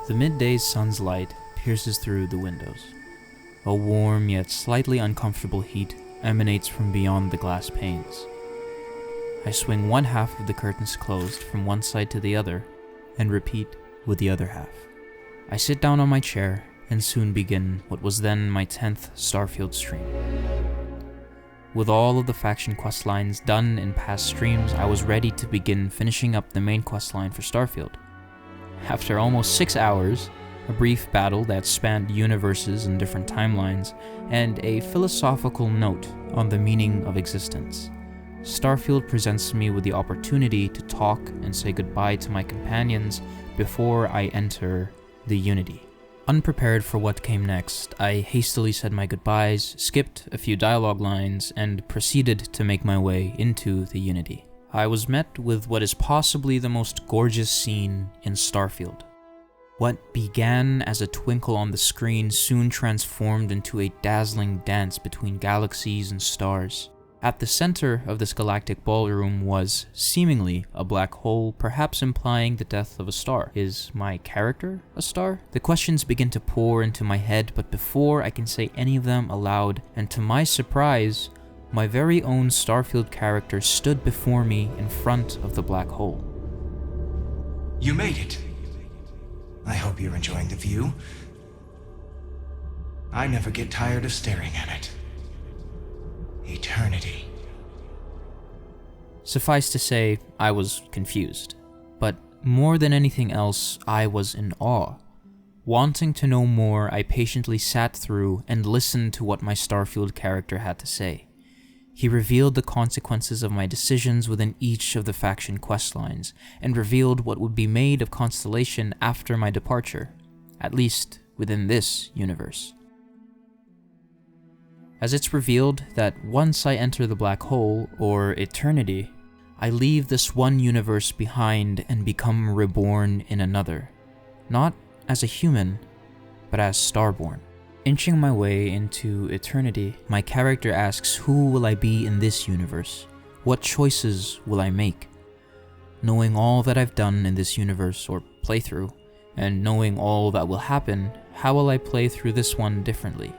The midday sun's light pierces through the windows. A warm yet slightly uncomfortable heat emanates from beyond the glass panes. I swing one half of the curtains closed from one side to the other, and repeat with the other half. I sit down on my chair and soon begin what was then my 10th Starfield stream. With all of the faction questlines done in past streams, I was ready to begin finishing up the main questline for Starfield. After almost 6 hours, a brief battle that spanned universes and different timelines, and a philosophical note on the meaning of existence, Starfield presents me with the opportunity to talk and say goodbye to my companions before I enter the Unity. Unprepared for what came next, I hastily said my goodbyes, skipped a few dialogue lines, and proceeded to make my way into the Unity. I was met with what is possibly the most gorgeous scene in Starfield. What began as a twinkle on the screen soon transformed into a dazzling dance between galaxies and stars. At the center of this galactic ballroom was, seemingly, a black hole, perhaps implying the death of a star. Is my character a star? The questions begin to pour into my head, but before I can say any of them aloud, and to my surprise, my very own Starfield character stood before me in front of the black hole. You made it. I hope you're enjoying the view. I never get tired of staring at it. Eternity. Suffice to say, I was confused. But more than anything else, I was in awe. Wanting to know more, I patiently sat through and listened to what my Starfield character had to say. He revealed the consequences of my decisions within each of the faction questlines, and revealed what would be made of Constellation after my departure, at least within this universe. As it's revealed that once I enter the black hole, or eternity, I leave this one universe behind and become reborn in another. Not as a human, but as Starborn. Inching my way into eternity, my character asks, who will I be in this universe? What choices will I make? Knowing all that I've done in this universe or playthrough, and knowing all that will happen, how will I play through this one differently?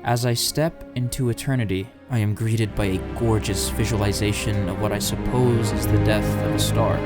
As I step into eternity, I am greeted by a gorgeous visualization of what I suppose is the death of a star.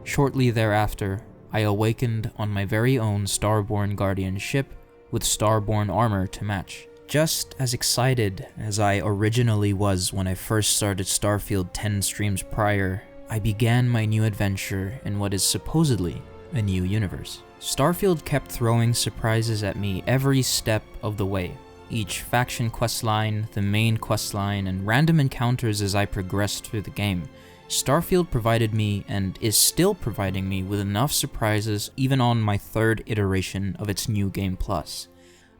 Shortly thereafter, I awakened on my very own Starborn Guardian ship with Starborn armor to match. Just as excited as I originally was when I first started Starfield 10 streams prior, I began my new adventure in what is supposedly a new universe. Starfield kept throwing surprises at me every step of the way. Each faction questline, the main questline, and random encounters as I progressed through the game. Starfield provided me, and is still providing me, with enough surprises even on my third iteration of its new Game Plus.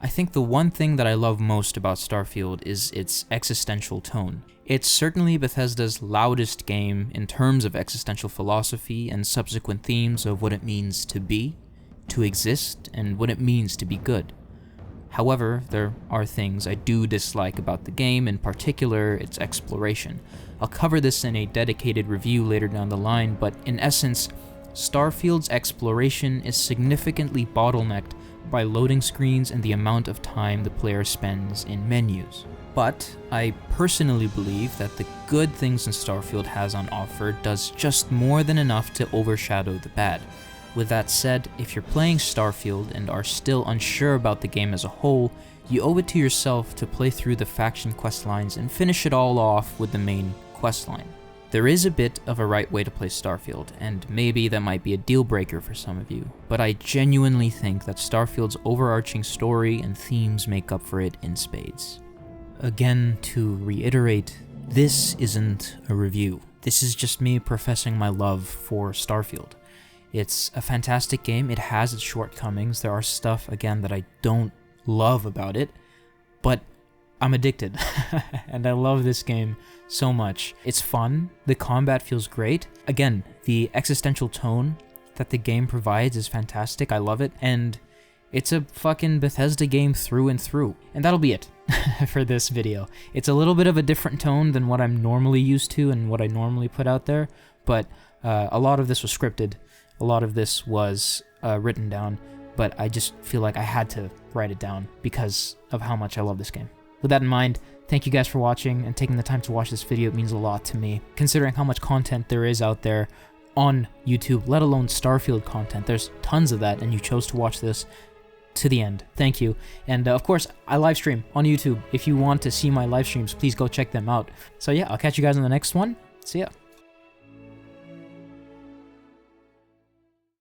I think the one thing that I love most about Starfield is its existential tone. It's certainly Bethesda's loudest game in terms of existential philosophy and subsequent themes of what it means to be, to exist, and what it means to be good. However, there are things I do dislike about the game, in particular its exploration. I'll cover this in a dedicated review later down the line, but in essence, Starfield's exploration is significantly bottlenecked by loading screens and the amount of time the player spends in menus. But I personally believe that the good things in Starfield has on offer does just more than enough to overshadow the bad. With that said, if you're playing Starfield and are still unsure about the game as a whole, you owe it to yourself to play through the faction questlines and finish it all off with the main questline. There is a bit of a right way to play Starfield, and maybe that might be a deal breaker for some of you, but I genuinely think that Starfield's overarching story and themes make up for it in spades. Again, to reiterate, this isn't a review. This is just me professing my love for Starfield. It's a fantastic game, it has its shortcomings, there are stuff, again, that I don't love about it, but I'm addicted, and I love this game so much. It's fun, the combat feels great, again, the existential tone that the game provides is fantastic, I love it, and it's a fucking Bethesda game through and through. And that'll be it for this video. It's a little bit of a different tone than what I'm normally used to and what I normally put out there, but a lot of this was scripted, a lot of this was written down, but I just feel like I had to write it down because of how much I love this game. With that in mind, thank you guys for watching and taking the time to watch this video. It means a lot to me, considering how much content there is out there on YouTube, let alone Starfield content. There's tons of that, and you chose to watch this to the end. Thank you. And of course, I live stream on YouTube. If you want to see my live streams, please go check them out. So yeah, I'll catch you guys on the next one. See ya.